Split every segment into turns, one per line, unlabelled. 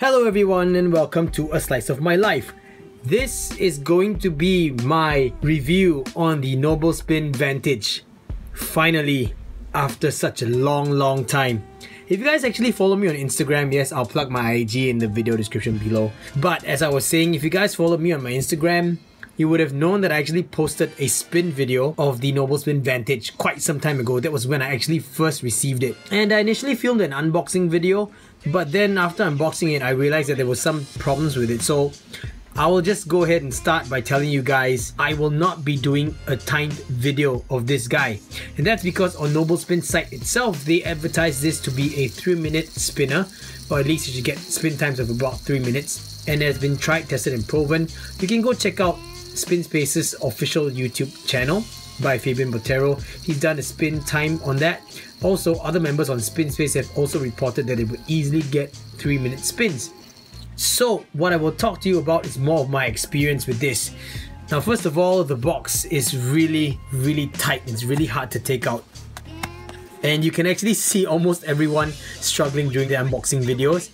Hello everyone and welcome to A Slice of My Life. This is going to be my review on the NobleSpin Vantage. Finally, after such a long time. If you guys actually follow me on Instagram, yes, I'll plug my IG in the video description below. But as I was saying, if you guys follow me on my Instagram, you would have known that I actually posted a spin video of the NobleSpin Vantage quite some time ago. That was when I actually first received it. And I initially filmed an unboxing video, but then after unboxing it, I realized that there were some problems with it. So I will just go ahead and start by telling you guys I will not be doing a timed video of this guy. And that's because on NobleSpin site itself, they advertise this to be a 3-minute spinner, or at least you should get spin times of about 3 minutes. And it has been tried, tested and proven. You can go check out Spin Space's official YouTube channel by Fabian Botero. He's done a spin time on that. Also, other members on Spin Space have also reported that it would easily get 3-minute spins. So what I will talk to you about is more of my experience with this. Now, first of all, the box is really tight. It's really hard to take out. And you can actually see almost everyone struggling during the unboxing videos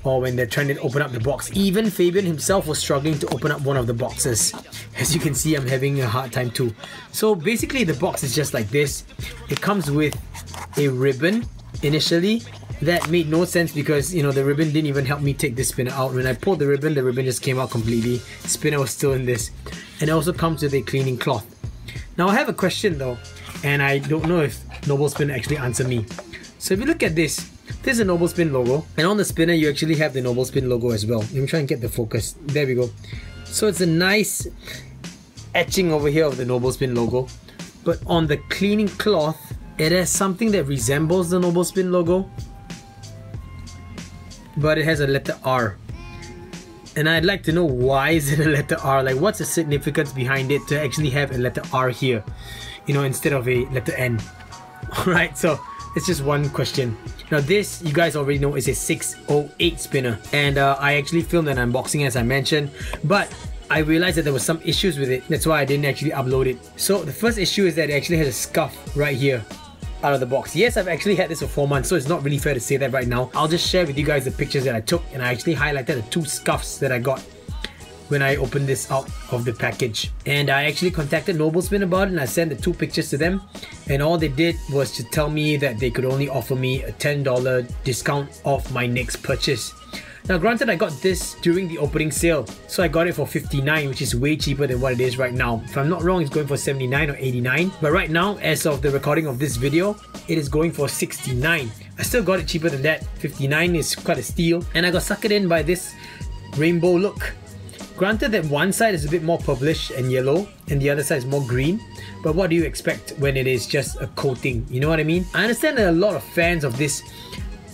or when they're trying to open up the box. Even Fabian himself was struggling to open up one of the boxes. As you can see, I'm having a hard time too. So basically the box is just like this. It comes with a ribbon initially. That made no sense because, you know, the ribbon didn't even help me take this spinner out. When I pulled the ribbon just came out completely. Spinner was still in this. And it also comes with a cleaning cloth. Now I have a question though, and I don't know if NobleSpin actually answered me. So if you look at this, there's a NobleSpin logo, and on the spinner you actually have the NobleSpin logo as well. Let me try and get the focus. There we go. So it's a nice etching over here of the NobleSpin logo, but on the cleaning cloth it has something that resembles the NobleSpin logo, but it has a letter R. And I'd like to know, why is it a letter R? Like, what's the significance behind it to actually have a letter R here, you know, instead of a letter N? Alright, so it's just one question. Now this, you guys already know, is a 608 spinner, and I actually filmed an unboxing as I mentioned, but I realized that there were some issues with it. That's why I didn't actually upload it. So the first issue is that it actually has a scuff right here out of the box. Yes, I've actually had this for 4 months, so it's not really fair to say that right now. I'll just share with you guys the pictures that I took, and I actually highlighted the 2 scuffs that I got when I opened this out of the package. And I actually contacted NobleSpin about it, and I sent the 2 pictures to them, and all they did was to tell me that they could only offer me a $10 discount off my next purchase. Now granted, I got this during the opening sale, so I got it for $59, which is way cheaper than what it is right now. If I'm not wrong, it's going for $79 or $89, but right now, as of the recording of this video, it is going for $69. I still got it cheaper than that. $59 is quite a steal, and I got suckered in by this rainbow look. Granted that one side is a bit more purplish and yellow and the other side is more green, but what do you expect when it is just a coating? You know what I mean? I understand that a lot of fans of this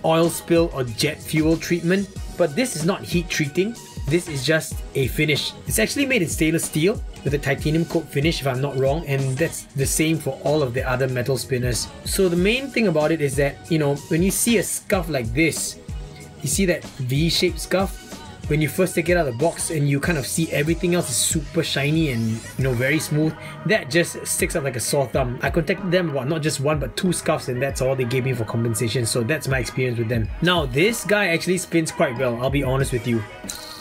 oil spill or jet fuel treatment, but this is not heat treating. This is just a finish. It's actually made in stainless steel with a titanium coat finish, if I'm not wrong, and that's the same for all of the other metal spinners. So the main thing about it is that, you know, when you see a scuff like this, you see that V-shaped scuff. When you first take it out of the box and you kind of see everything else is super shiny and, you know, very smooth, that just sticks out like a sore thumb. I contacted them about not just 1 but 2 scuffs, and that's all they gave me for compensation. So that's my experience with them. Now this guy actually spins quite well, I'll be honest with you.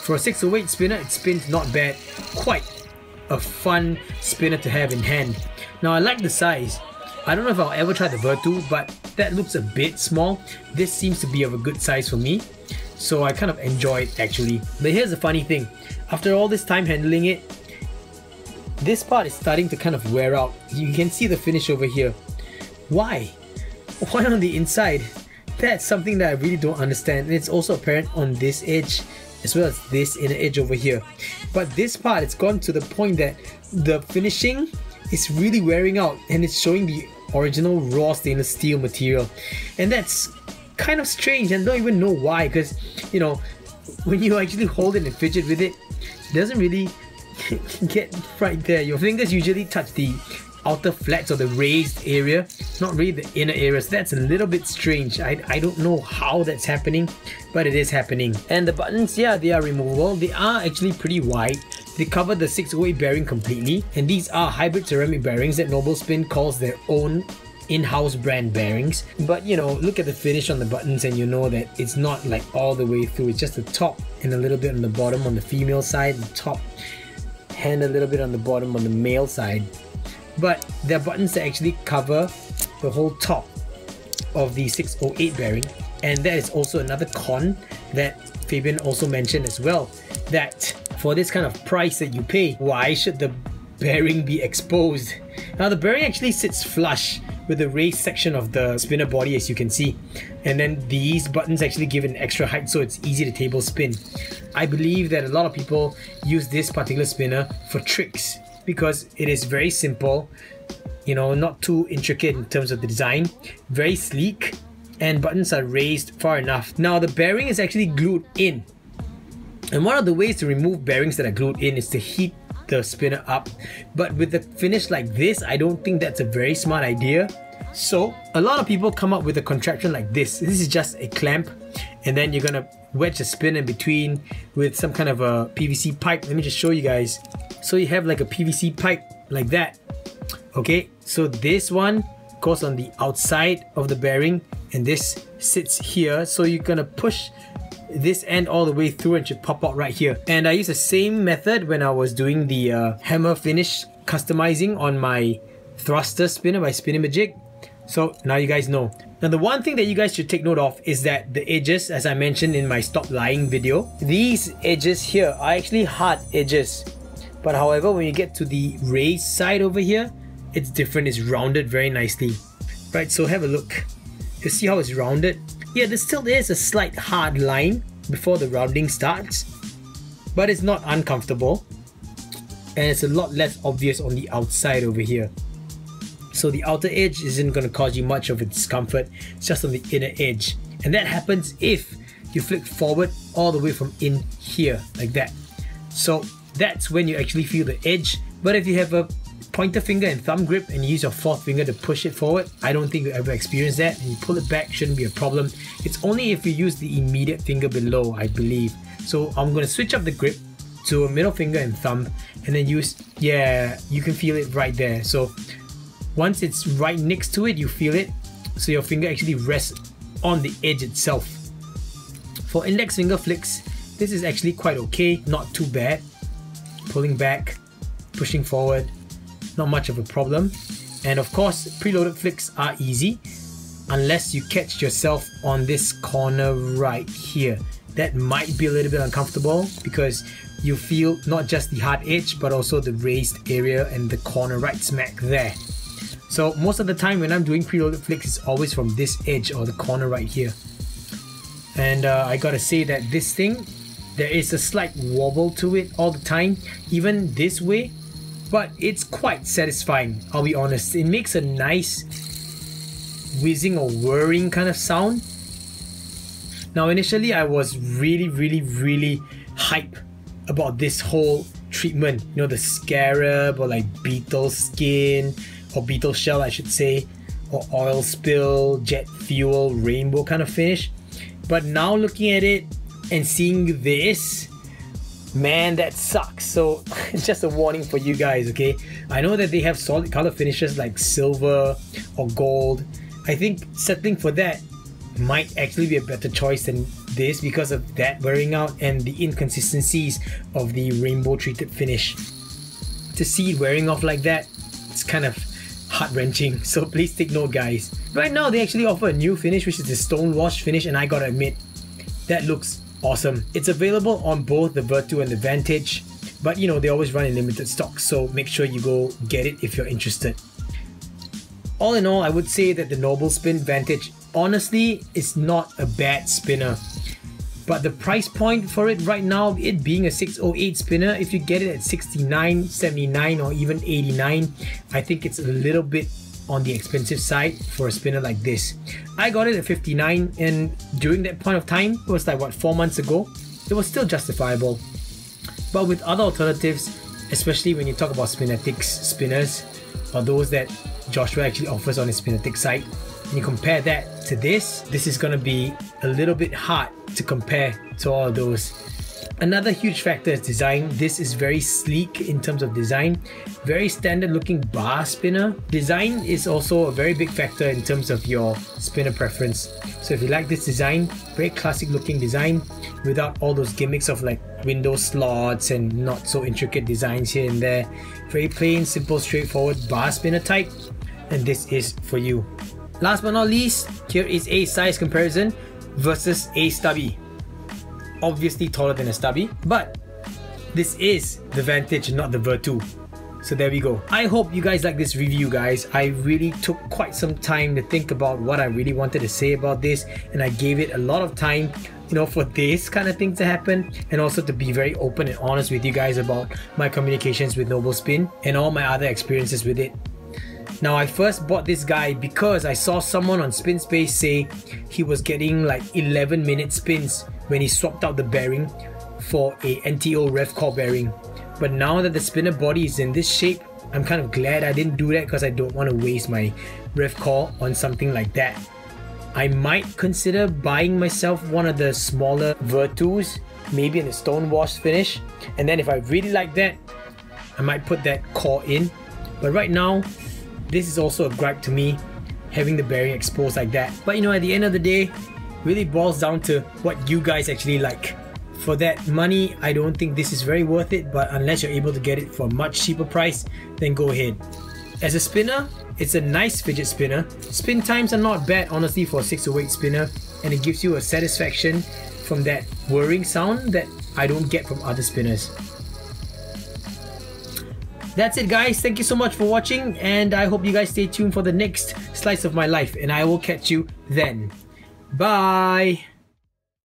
For a 608 spinner, it spins not bad. Quite a fun spinner to have in hand. Now I like the size. I don't know if I'll ever try the Virtu, but that looks a bit small. This seems to be of a good size for me, so I kind of enjoy it actually. But here's the funny thing, after all this time handling it, this part is starting to kind of wear out. You can see the finish over here. Why? Why on the inside? That's something that I really don't understand, and it's also apparent on this edge as well as this inner edge over here. But this part, it's gone to the point that the finishing is really wearing out, and it's showing the original raw stainless steel material, and that's kind of strange, and don't even know why, because, you know, when you actually hold it and fidget with it, it doesn't really get right there. Your fingers usually touch the outer flats or the raised area, not really the inner areas. That's a little bit strange. I don't know how that's happening, but it is happening. And the buttons, yeah, they are removable. They are actually pretty wide. They cover the 608 bearing completely, and these are hybrid ceramic bearings that NobleSpin calls their own in-house brand bearings. But you know, look at the finish on the buttons and you know that it's not like all the way through. It's just the top and a little bit on the bottom on the female side, the top and a little bit on the bottom on the male side. But there are buttons that actually cover the whole top of the 608 bearing, and that is also another con that Fabian also mentioned as well, that for this kind of price that you pay, why should the bearing be exposed? Now the bearing actually sits flush with the raised section of the spinner body, as you can see, and then these buttons actually give it an extra height so it's easy to table spin. I believe that a lot of people use this particular spinner for tricks because it is very simple, you know, not too intricate in terms of the design, very sleek, and buttons are raised far enough. Now the bearing is actually glued in, and one of the ways to remove bearings that are glued in is to heat the spinner up, but with the finish like this, I don't think that's a very smart idea. So a lot of people come up with a contraption like this. This is just a clamp, and then you're gonna wedge a spin in between with some kind of a PVC pipe. Let me just show you guys. So you have like a PVC pipe like that. Okay, so this one goes on the outside of the bearing and this sits here, so you're gonna push this end all the way through and should pop out right here. And I use the same method when I was doing the hammer finish customizing on my thruster spinner by Spinning-Majig. So now you guys know. Now the one thing that you guys should take note of is that the edges, as I mentioned in my stop lying video, these edges here are actually hard edges. But however, when you get to the raised side over here, it's different, it's rounded very nicely. Right, so have a look. You see how it's rounded? Yeah, there still is a slight hard line before the rounding starts, but it's not uncomfortable, and it's a lot less obvious on the outside over here. So the outer edge isn't going to cause you much of a discomfort, it's just on the inner edge. And that happens if you flick forward all the way from in here, like that. So that's when you actually feel the edge. But if you have a pointer finger and thumb grip and you use your fourth finger to push it forward, I don't think you'll ever experience that, and you pull it back, shouldn't be a problem. It's only if you use the immediate finger below, I believe. So I'm going to switch up the grip to a middle finger and thumb, and then use, yeah, you can feel it right there. So once it's right next to it, you feel it, so your finger actually rests on the edge itself. For index finger flicks, this is actually quite okay, not too bad. Pulling back, pushing forward, not much of a problem. And of course, preloaded flicks are easy unless you catch yourself on this corner right here. That might be a little bit uncomfortable because you feel not just the hard edge but also the raised area and the corner right smack there. So most of the time when I'm doing preloaded flicks, it's always from this edge or the corner right here. And I gotta say that this thing, there is a slight wobble to it all the time, even this way, but it's quite satisfying, I'll be honest. It makes a nice whizzing or whirring kind of sound. Now initially I was really hype about this whole treatment, you know, the scarab or like beetle skin, or beetle shell I should say, or oil spill, jet fuel, rainbow kind of finish. But now looking at it and seeing this, man, that sucks. So just a warning for you guys, okay? I know that they have solid color finishes like silver or gold. I think settling for that might actually be a better choice than this because of that wearing out and the inconsistencies of the rainbow treated finish. To see it wearing off like that, it's kind of heart-wrenching, so please take note, guys. Right now they actually offer a new finish, which is the stone wash finish, and I gotta admit, that looks awesome. It's available on both the Virtu and the Vantage, but you know, they always run in limited stock, so make sure you go get it if you're interested. All in all, I would say that the NobleSpin Vantage honestly is not a bad spinner, but the price point for it right now, it being a 608 spinner, if you get it at 69, 79 or even 89, I think it's a little bit on the expensive side for a spinner like this. I got it at 59, and during that point of time, it was like what, 4 months ago, it was still justifiable. But with other alternatives, especially when you talk about Spinetics spinners, or those that Joshua actually offers on his Spinetic site, and you compare that to this is gonna be a little bit hard to compare to all of those. Another huge factor is design. This is very sleek in terms of design. Very standard looking bar spinner. Design is also a very big factor in terms of your spinner preference. So if you like this design, very classic looking design without all those gimmicks of like window slots and not so intricate designs here and there. Very plain, simple, straightforward bar spinner type, and this is for you. Last but not least, here is a size comparison versus a stubby. Obviously taller than a stubby, but this is the Vantage, not the Vertu. So there we go. I hope you guys like this review, guys. I really took quite some time to think about what I really wanted to say about this, and I gave it a lot of time, you know, for this kind of thing to happen, and also to be very open and honest with you guys about my communications with NobleSpin and all my other experiences with it. Now, I first bought this guy because I saw someone on SpinSpace say he was getting like 11-minute spins when he swapped out the bearing for a NTO rev core bearing. But now that the spinner body is in this shape, I'm kind of glad I didn't do that because I don't want to waste my rev core on something like that. I might consider buying myself one of the smaller Vertus, maybe in a stone wash finish, and then if I really like that, I might put that core in. But right now, this is also a gripe to me, having the bearing exposed like that. But you know, at the end of the day, really boils down to what you guys actually like. For that money, I don't think this is very worth it, but unless you're able to get it for a much cheaper price, then go ahead. As a spinner, it's a nice fidget spinner. Spin times are not bad, honestly, for a 608 spinner, and it gives you a satisfaction from that whirring sound that I don't get from other spinners. That's it, guys. Thank you so much for watching, and I hope you guys stay tuned for the next slice of my life, and I will catch you then. Bye!